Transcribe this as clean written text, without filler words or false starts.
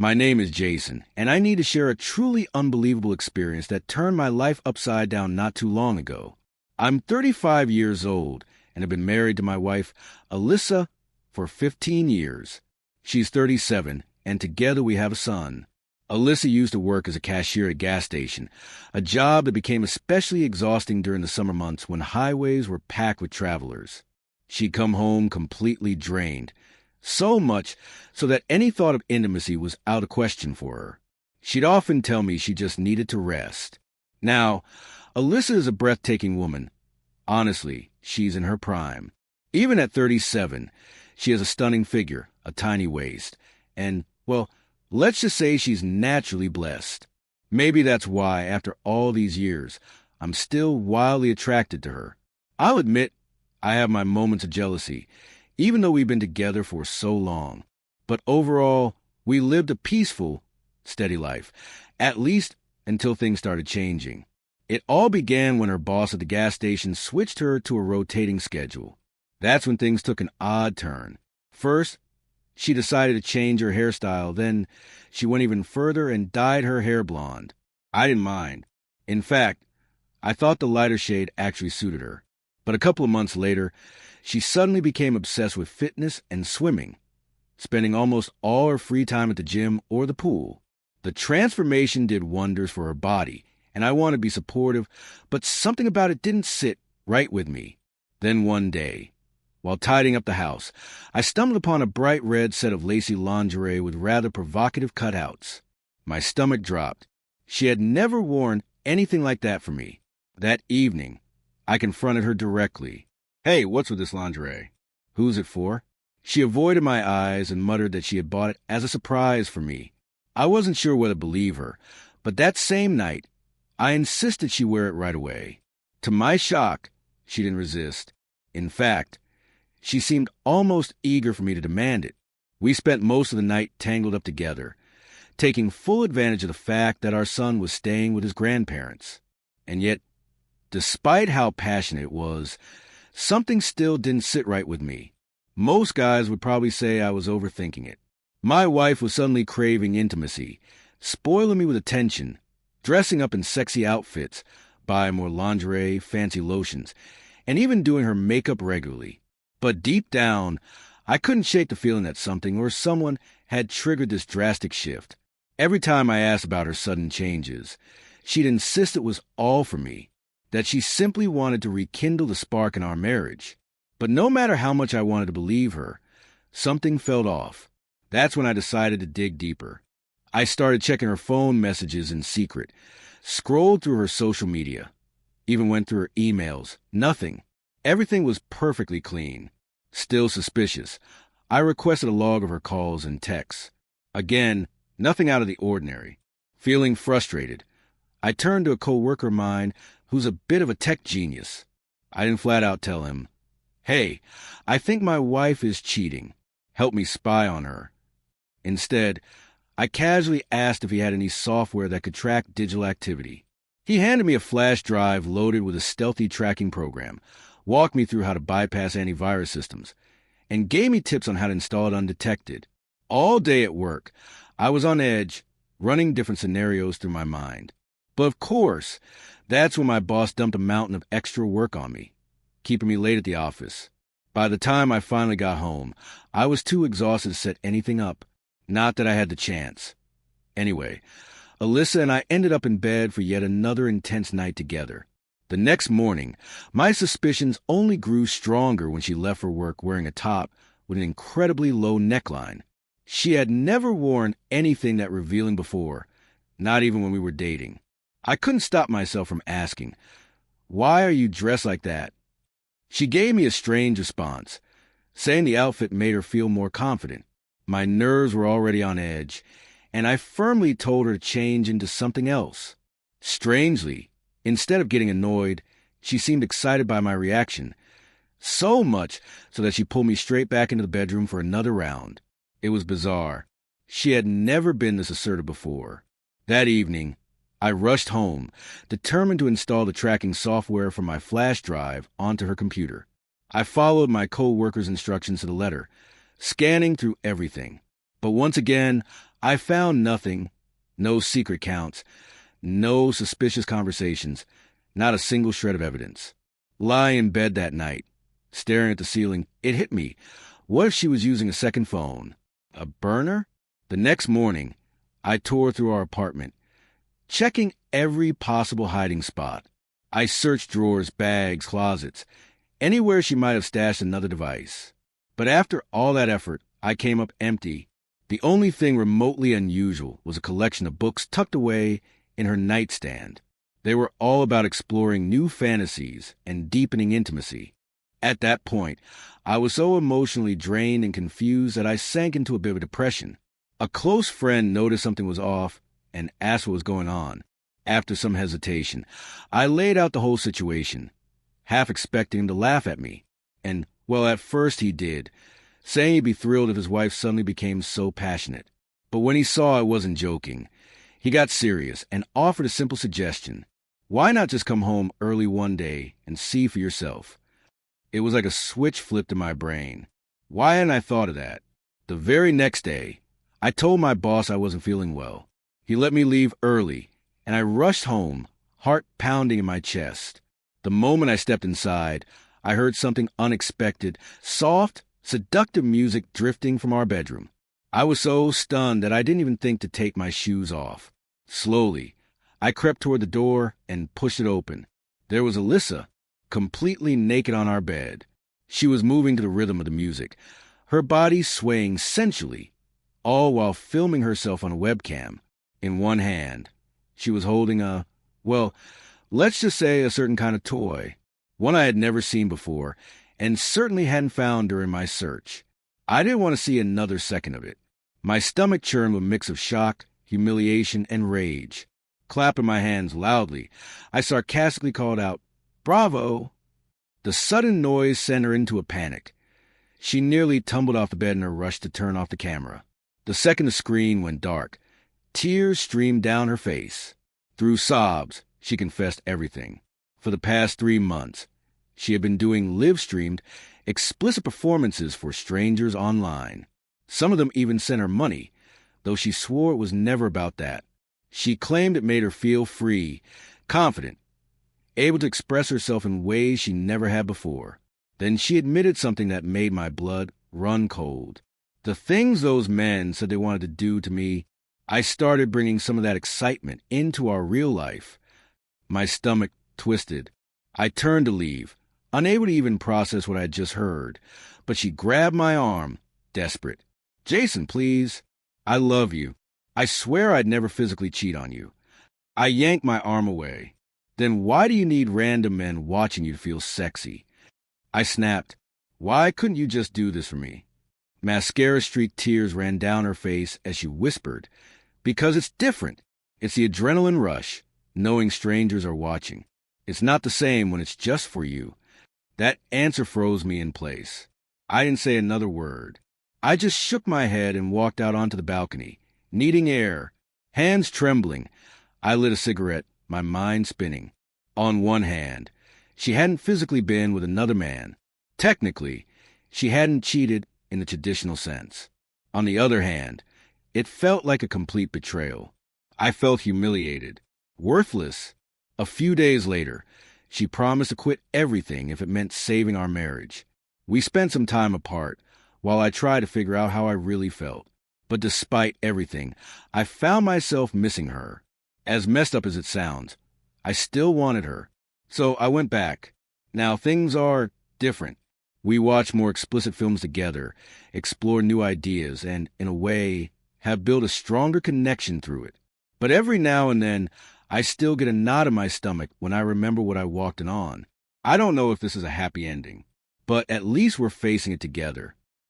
My name is Jason, and I need to share a truly unbelievable experience that turned my life upside down not too long ago. I'm 35 years old and have been married to my wife, Alyssa, for 15 years. She's 37, and together we have a son. Alyssa used to work as a cashier at a gas station, a job that became especially exhausting during the summer months when highways were packed with travelers. She'd come home completely drained, so much so that any thought of intimacy was out of question for her. She'd often tell me she just needed to rest. Now, Alyssa is a breathtaking woman. Honestly, she's in her prime. Even at 37, she has a stunning figure, a tiny waist, and, well, let's just say she's naturally blessed. Maybe that's why, after all these years, I'm still wildly attracted to her. I'll admit I have my moments of jealousy, even though we've been together for so long. But overall, we lived a peaceful, steady life, at least until things started changing. It all began when her boss at the gas station switched her to a rotating schedule. That's when things took an odd turn. First, she decided to change her hairstyle. Then she went even further and dyed her hair blonde. I didn't mind. In fact, I thought the lighter shade actually suited her. But a couple of months later, she suddenly became obsessed with fitness and swimming, spending almost all her free time at the gym or the pool. The transformation did wonders for her body, and I wanted to be supportive, but something about it didn't sit right with me. Then one day, while tidying up the house, I stumbled upon a bright red set of lacy lingerie with rather provocative cutouts. My stomach dropped. She had never worn anything like that for me. That evening, I confronted her directly. "Hey, what's with this lingerie? Who's it for?" She avoided my eyes and muttered that she had bought it as a surprise for me. I wasn't sure whether to believe her, but that same night, I insisted she wear it right away. To my shock, she didn't resist. In fact, she seemed almost eager for me to demand it. We spent most of the night tangled up together, taking full advantage of the fact that our son was staying with his grandparents. And yet, despite how passionate it was, something still didn't sit right with me. Most guys would probably say I was overthinking it. My wife was suddenly craving intimacy, spoiling me with attention, dressing up in sexy outfits, buying more lingerie, fancy lotions, and even doing her makeup regularly. But deep down, I couldn't shake the feeling that something or someone had triggered this drastic shift. Every time I asked about her sudden changes, she'd insist it was all for me, that she simply wanted to rekindle the spark in our marriage. But no matter how much I wanted to believe her, something felt off. That's when I decided to dig deeper. I started checking her phone messages in secret, scrolled through her social media, even went through her emails. Nothing. Everything was perfectly clean. Still suspicious, I requested a log of her calls and texts. Again, nothing out of the ordinary. Feeling frustrated, I turned to a co-worker of mine who's a bit of a tech genius. I didn't flat out tell him, "Hey, I think my wife is cheating. Help me spy on her." Instead, I casually asked if he had any software that could track digital activity. He handed me a flash drive loaded with a stealthy tracking program, walked me through how to bypass antivirus systems, and gave me tips on how to install it undetected. All day at work, I was on edge, running different scenarios through my mind. But of course, that's when my boss dumped a mountain of extra work on me, keeping me late at the office. By the time I finally got home, I was too exhausted to set anything up. Not that I had the chance. Anyway, Alyssa and I ended up in bed for yet another intense night together. The next morning, my suspicions only grew stronger when she left for work wearing a top with an incredibly low neckline. She had never worn anything that revealing before, not even when we were dating. I couldn't stop myself from asking, "Why are you dressed like that?" She gave me a strange response, saying the outfit made her feel more confident. My nerves were already on edge, and I firmly told her to change into something else. Strangely, instead of getting annoyed, she seemed excited by my reaction, so much so that she pulled me straight back into the bedroom for another round. It was bizarre. She had never been this assertive before. That evening, I rushed home, determined to install the tracking software from my flash drive onto her computer. I followed my co-worker's instructions to the letter, scanning through everything. But once again, I found nothing, no secret counts, no suspicious conversations, not a single shred of evidence. Lying in bed that night, staring at the ceiling, it hit me. What if she was using a second phone? A burner? The next morning, I tore through our apartment, checking every possible hiding spot. I searched drawers, bags, closets, anywhere she might have stashed another device. But after all that effort, I came up empty. The only thing remotely unusual was a collection of books tucked away in her nightstand. They were all about exploring new fantasies and deepening intimacy. At that point, I was so emotionally drained and confused that I sank into a bit of a depression. A close friend noticed something was off and asked what was going on. After some hesitation, I laid out the whole situation, half expecting him to laugh at me. And, well, at first he did, saying he'd be thrilled if his wife suddenly became so passionate. But when he saw I wasn't joking, he got serious and offered a simple suggestion. Why not just come home early one day and see for yourself? It was like a switch flipped in my brain. Why hadn't I thought of that? The very next day, I told my boss I wasn't feeling well. He let me leave early, and I rushed home, heart pounding in my chest. The moment I stepped inside, I heard something unexpected, soft, seductive music drifting from our bedroom. I was so stunned that I didn't even think to take my shoes off. Slowly, I crept toward the door and pushed it open. There was Alyssa, completely naked on our bed. She was moving to the rhythm of the music, her body swaying sensually, all while filming herself on a webcam. In one hand, she was holding let's just say a certain kind of toy, one I had never seen before, and certainly hadn't found during my search. I didn't want to see another second of it. My stomach churned with a mix of shock, humiliation, and rage. Clapping my hands loudly, I sarcastically called out, "Bravo!" The sudden noise sent her into a panic. She nearly tumbled off the bed in her rush to turn off the camera. The second the screen went dark, tears streamed down her face. Through sobs, she confessed everything. For the past 3 months, she had been doing live-streamed, explicit performances for strangers online. Some of them even sent her money, though she swore it was never about that. She claimed it made her feel free, confident, able to express herself in ways she never had before. Then she admitted something that made my blood run cold. The things those men said they wanted to do to me, I started bringing some of that excitement into our real life. My stomach twisted. I turned to leave, unable to even process what I had just heard, but she grabbed my arm, desperate. "Jason, please. I love you. I swear I'd never physically cheat on you." I yanked my arm away. "Then why do you need random men watching you to feel sexy?" I snapped. "Why couldn't you just do this for me?" Mascara-streaked tears ran down her face as she whispered, "Because it's different. It's the adrenaline rush, knowing strangers are watching. It's not the same when it's just for you." That answer froze me in place. I didn't say another word. I just shook my head and walked out onto the balcony, needing air, hands trembling. I lit a cigarette, my mind spinning. On one hand, she hadn't physically been with another man. Technically, she hadn't cheated in the traditional sense. On the other hand, it felt like a complete betrayal. I felt humiliated, worthless. A few days later, she promised to quit everything if it meant saving our marriage. We spent some time apart, while I tried to figure out how I really felt. But despite everything, I found myself missing her. As messed up as it sounds, I still wanted her. So I went back. Now things are different. We watch more explicit films together, explore new ideas, and, in a way, have built a stronger connection through it. But every now and then, I still get a knot in my stomach when I remember what I walked in on. I don't know if this is a happy ending, but at least we're facing it together.